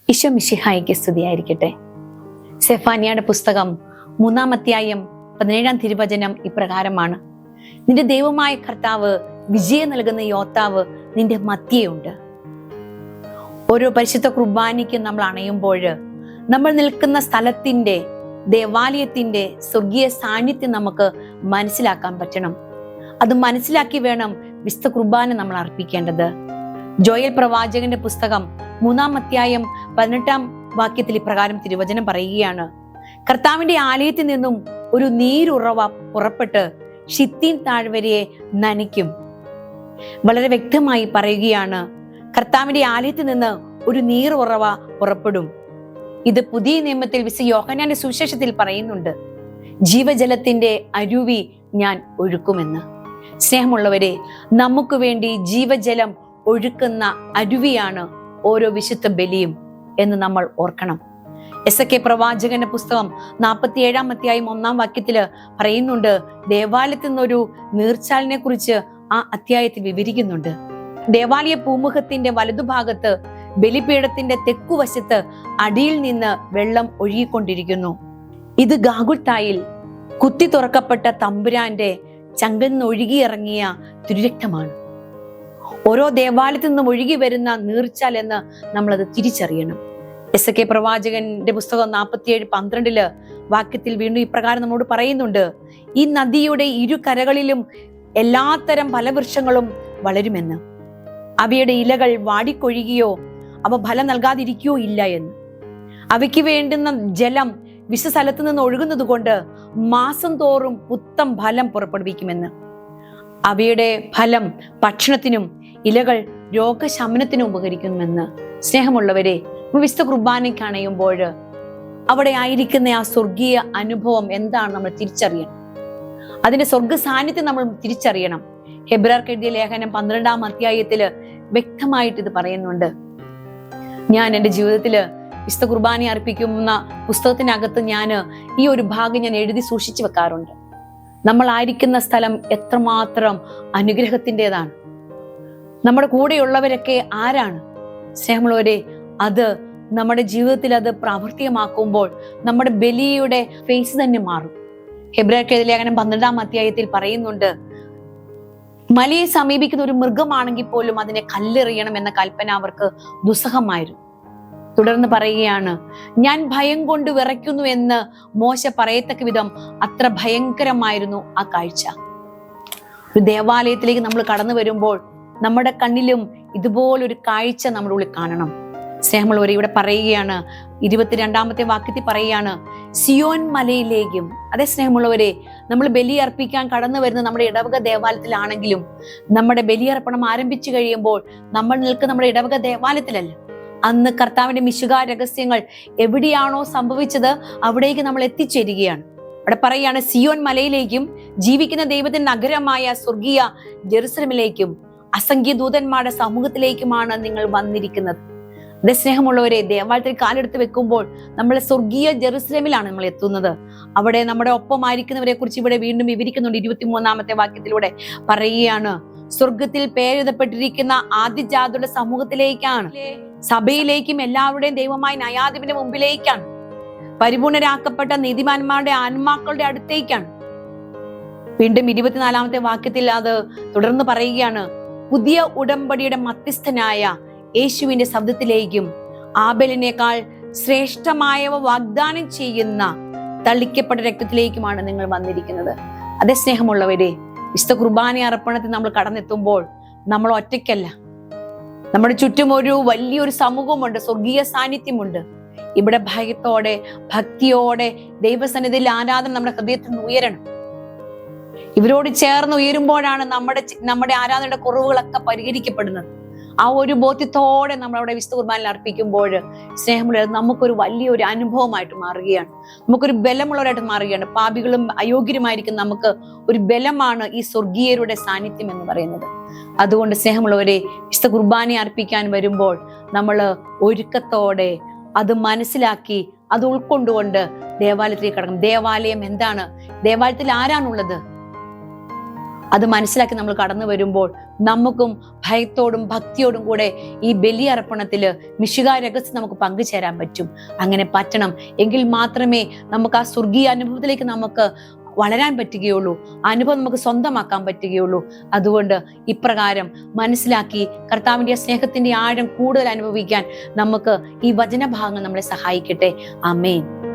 ഈശോ മിശിഹായിക്ക് സ്തുതിയായിരിക്കട്ടെ. സെഫാനിയയുടെ പുസ്തകം 3-ാം അധ്യായം 17-ാം തിരുവചനം ഇപ്രകാരമാണ്: നിന്റെ ദൈവമായ കർത്താവ്, വിജയം നൽകുന്ന യോദ്ധാവ് നിന്റെ മധ്യേയുണ്ട്. ഓരോ പരിശുദ്ധ കുർബാനയ്ക്കും നമ്മൾ അണയുമ്പോൾ നമ്മൾ നിൽക്കുന്ന സ്ഥലത്തിന്റെ, ദേവാലയത്തിന്റെ സ്വർഗീയ സാന്നിധ്യം നമുക്ക് മനസ്സിലാക്കാൻ പറ്റണം. അത് മനസ്സിലാക്കി വേണം വിശുദ്ധ കുർബാന നമ്മൾ അർപ്പിക്കേണ്ടത്. ജോയൽ പ്രവാചകന്റെ പുസ്തകം 3-ാം അധ്യായം 18-ാം വാക്യത്തിൽ ഇപ്രകാരം തിരുവചനം പറയുകയാണ്: കർത്താവിന്റെ ആലയത്തിൽ നിന്നും ഒരു നീരുറവ പുറപ്പെട്ട് ഷിത്തീം താഴ്വരയെ നനയ്ക്കും. വളരെ വ്യക്തമായി പറയുകയാണ്, കർത്താവിന്റെ ആലയത്തിൽ നിന്ന് ഒരു നീരുറവ പുറപ്പെടും. ഇത് പുതിയ നിയമത്തിൽ വിശുദ്ധ യോഹന്നാന്റെ സുവിശേഷത്തിൽ പറയുന്നുണ്ട്, ജീവജലത്തിന്റെ അരുവി ഞാൻ ഒഴുക്കുമെന്ന്. സ്നേഹമുള്ളവരെ, നമുക്ക് വേണ്ടി ജീവജലം ഒഴുക്കുന്ന അരുവിയാണ് ഓരോ വിശുദ്ധ ബലിയും എന്ന് നമ്മൾ ഓർക്കണം. എസെക്കിയേൽ പ്രവാചകന്റെ പുസ്തകം 47-ാം അധ്യായം 1-ാം വാക്യത്തില് പറയുന്നുണ്ട്, ദേവാലയത്തിൽ നിന്നൊരു നീർച്ചാലിനെ കുറിച്ച് ആ അധ്യായത്തിൽ വിവരിക്കുന്നുണ്ട്. ദേവാലയ പൂമുഖത്തിന്റെ വലതുഭാഗത്ത് ബലിപീഠത്തിന്റെ തെക്കുവശത്ത് അടിയിൽ നിന്ന് വെള്ളം ഒഴുകിക്കൊണ്ടിരിക്കുന്നു. ഇത് ഗാഗുൽത്തായിൽ കുത്തി തുറക്കപ്പെട്ട തമ്പുരാന്റെ ചങ്കന്ന് ഒഴുകിയിറങ്ങിയ തിരുരക്തമാണ്. ഓരോ ദേവാലയത്തിൽ നിന്നും ഒഴുകി വരുന്ന നീർച്ചാൽ എന്ന് നമ്മളത് തിരിച്ചറിയണം. എസെക്കിയേൽ പ്രവാചകന്റെ പുസ്തകം 47:12 വാക്യത്തിൽ വീണ്ടും ഇപ്രകാരം നമ്മോട് പറയുന്നുണ്ട്, ഈ നദിയുടെ ഇരു കരകളിലും എല്ലാത്തരം ഫലവൃക്ഷങ്ങളും വളരുമെന്ന്. അവയുടെ ഇലകൾ വാടിക്കൊഴുകിയോ അവ ഫലം നൽകാതിരിക്കുകയോ ഇല്ല എന്ന്. അവയ്ക്ക് വേണ്ടുന്ന ജലം വിശ്വസ്ഥലത്തു നിന്ന് ഒഴുകുന്നത് കൊണ്ട് മാസം തോറും പുത്തൻ ഫലം പുറപ്പെടുവിക്കുമെന്ന്. അവയുടെ ഫലം ഭക്ഷണത്തിനും ഇലകൾ രോഗശമനത്തിനും ഉപകരിക്കുമെന്ന്. സ്നേഹമുള്ളവരെ, വിശുദ്ധ കുർബാനയ്ക്ക് അണയുമ്പോൾ അവിടെ ആയിരിക്കുന്ന ആ സ്വർഗീയ അനുഭവം എന്താണ് നമ്മൾ തിരിച്ചറിയണം. അതിന്റെ സ്വർഗ സാന്നിധ്യം നമ്മൾ തിരിച്ചറിയണം. ഹെബ്രായർക്ക് എഴുതിയ ലേഖനം 12-ാം അധ്യായത്തില് വ്യക്തമായിട്ട് ഇത് പറയുന്നുണ്ട്. ഞാൻ എൻ്റെ ജീവിതത്തില് വിശുദ്ധ കുർബാന അർപ്പിക്കുന്ന പുസ്തകത്തിനകത്ത് ഞാൻ ഈ ഒരു ഭാഗം ഞാൻ എഴുതി സൂക്ഷിച്ചു വെക്കാറുണ്ട്. നമ്മൾ ആയിരിക്കുന്ന സ്ഥലം എത്രമാത്രം അനുഗ്രഹത്തിൻ്റെതാണ്. നമ്മുടെ കൂടെയുള്ളവരൊക്കെ ആരാണ്? സ്നേഹമുള്ളവരെ, അത് നമ്മുടെ ജീവിതത്തിൽ അത് പ്രാവർത്തികമാക്കുമ്പോൾ നമ്മുടെ ബലിയുടെ ഫേസ് തന്നെ മാറും. ഹെബ്രായർക്ക് ലേഖനം 12-ാം അധ്യായത്തിൽ പറയുന്നുണ്ട്, മലയെ സമീപിക്കുന്ന ഒരു മൃഗമാണെങ്കിൽ പോലും അതിനെ കല്ലെറിയണം എന്ന കൽപ്പന അവർക്ക് ദുസ്സഹമായിരുന്നു. തുടർന്ന് പറയുകയാണ്, ഞാൻ ഭയം കൊണ്ട് വിറയ്ക്കുന്നു എന്ന് മോശ പറയത്തക്ക വിധം അത്ര ഭയങ്കരമായിരുന്നു ആ കാഴ്ച. ഒരു ദേവാലയത്തിലേക്ക് നമ്മൾ കടന്നു വരുമ്പോൾ നമ്മുടെ കണ്ണിലും ഇതുപോലൊരു കാഴ്ച നമ്മുടെ ഉള്ളിൽ കാണണം. സ്നേഹമുള്ളവരെ, ഇവിടെ പറയുകയാണ്, 22-ാമത്തെ വാക്യത്തിൽ പറയുകയാണ്, സിയോൻ മലയിലേക്കും. അതേ സ്നേഹമുള്ളവരെ, നമ്മൾ ബലി അർപ്പിക്കാൻ കടന്നു വരുന്ന നമ്മുടെ ഇടവക ദേവാലയത്തിലാണെങ്കിലും നമ്മുടെ ബലിയർപ്പണം ആരംഭിച്ചു കഴിയുമ്പോൾ നമ്മൾ നിൽക്കുന്ന നമ്മുടെ ഇടവക ദേവാലയത്തിലല്ല. അന്ന് കർത്താവിന്റെ മിശുഹാ രഹസ്യങ്ങൾ എവിടെയാണോ സംഭവിച്ചത് അവിടേക്ക് നമ്മൾ എത്തിച്ചേരുകയാണ്. അവിടെ പറയാണ്, സിയോൻ മലയിലേക്കും ജീവിക്കുന്ന ദൈവത്തിന്റെ നഗരമായ സ്വർഗീയ ജെറുസലമിലേക്കും അസംഖ്യ ദൂതന്മാരുടെ സമൂഹത്തിലേക്കുമാണ് നിങ്ങൾ വന്നിരിക്കുന്നത്. അതേ സ്നേഹമുള്ളവരെ, ദേവാലയത്തിൽ കാലെടുത്ത് വെക്കുമ്പോൾ നമ്മളെ സ്വർഗീയ ജെറുസലേമിലാണ് നമ്മൾ എത്തുന്നത്. അവിടെ നമ്മുടെ ഒപ്പമായിരിക്കുന്നവരെ കുറിച്ച് ഇവിടെ വീണ്ടും വിവരിക്കുന്നുണ്ട്. 23-ാമത്തെ വാക്യത്തിലൂടെ പറയുകയാണ്, സ്വർഗത്തിൽ പേരെഴുതപ്പെട്ടിരിക്കുന്ന ആദ്യജാതരുടെ സമൂഹത്തിലേക്കാണ്, സഭയിലേക്കും എല്ലാവരുടെയും ദൈവമായ ന്യായാധിപന്റെ മുമ്പിലേക്കാണ്, പരിപൂർണരാക്കപ്പെട്ട നീതിമാന്മാരുടെ ആത്മാക്കളുടെ അടുത്തേക്കാണ്. വീണ്ടും 24-ാമത്തെ വാക്യത്തിൽ അത് തുടർന്ന് പറയുകയാണ്, പുതിയ ഉടമ്പടിയുടെ മധ്യസ്ഥനായ യേശുവിന്റെ ശബ്ദത്തിലേക്കും ആബേലിനേക്കാൾ ശ്രേഷ്ഠമായവ വാഗ്ദാനം ചെയ്യുന്ന തളിക്കപ്പെട്ട രക്തത്തിലേക്കുമാണ് നിങ്ങൾ വന്നിരിക്കുന്നത്. അതേ സ്നേഹമുള്ളവരെ, വിശുദ്ധ കുർബാന അർപ്പണത്തിൽ നമ്മൾ കടന്നെത്തുമ്പോൾ നമ്മൾ ഒറ്റയ്ക്കല്ല. നമ്മുടെ ചുറ്റും ഒരു വലിയൊരു സമൂഹമുണ്ട്, സ്വർഗീയ സാന്നിധ്യമുണ്ട്. ഇവിടെ ഭയത്തോടെ ഭക്തിയോടെ ദൈവസന്നിധിയിൽ ആരാധന നമ്മുടെ ഹൃദയത്തിൽ നിന്ന് ഉയരണം. ഇവരോട് ചേർന്ന് ഉയരുമ്പോഴാണ് നമ്മുടെ ആരാധനയുടെ കുറവുകളൊക്കെ പരിഹരിക്കപ്പെടുന്നത്. ആ ഒരു ബോധ്യത്തോടെ നമ്മൾ അവിടെ വിശുദ്ധ കുർബാനയിൽ അർപ്പിക്കുമ്പോൾ സ്നേഹമുള്ള നമുക്കൊരു വലിയൊരു അനുഭവമായിട്ട് മാറുകയാണ്. നമുക്കൊരു ബലമുള്ളവരായിട്ട് മാറുകയാണ്. പാപികളും അയോഗ്യരുമായിരിക്കും നമുക്ക് ഒരു ബലമാണ് ഈ സ്വർഗീയരുടെ സാന്നിധ്യം എന്ന് പറയുന്നത്. അതുകൊണ്ട് സ്നേഹമുള്ളവരെ, വിശുദ്ധ കുർബാന അർപ്പിക്കാൻ വരുമ്പോൾ നമ്മൾ ഒരുക്കത്തോടെ അത് മനസ്സിലാക്കി അത് ഉൾക്കൊണ്ടുകൊണ്ട് ദേവാലയത്തിലേക്ക് കടക്കണം. ദേവാലയം എന്താണ്? ദേവാലയത്തിൽ ആരാണുള്ളത്? അത് മനസ്സിലാക്കി നമ്മൾ കടന്നു വരുമ്പോൾ നമുക്കും ഭയത്തോടും ഭക്തിയോടും കൂടെ ഈ ബലിയർപ്പണത്തില് മിശിഹാ രഹസ്യം നമുക്ക് പങ്കുചേരാൻ പറ്റും. അങ്ങനെ പറ്റണം എങ്കിൽ മാത്രമേ നമുക്ക് ആ സ്വർഗീയ അനുഭവത്തിലേക്ക് നമുക്ക് വളരാൻ പറ്റുകയുള്ളൂ, അനുഭവം നമുക്ക് സ്വന്തമാക്കാൻ പറ്റുകയുള്ളൂ. അതുകൊണ്ട് ഇപ്രകാരം മനസ്സിലാക്കി കർത്താവിന്റെ സ്നേഹത്തിന്റെ ആഴം കൂടുതൽ അനുഭവിക്കാൻ നമുക്ക് ഈ വചനഭാഗങ്ങൾ നമ്മളെ സഹായിക്കട്ടെ. ആമേൻ.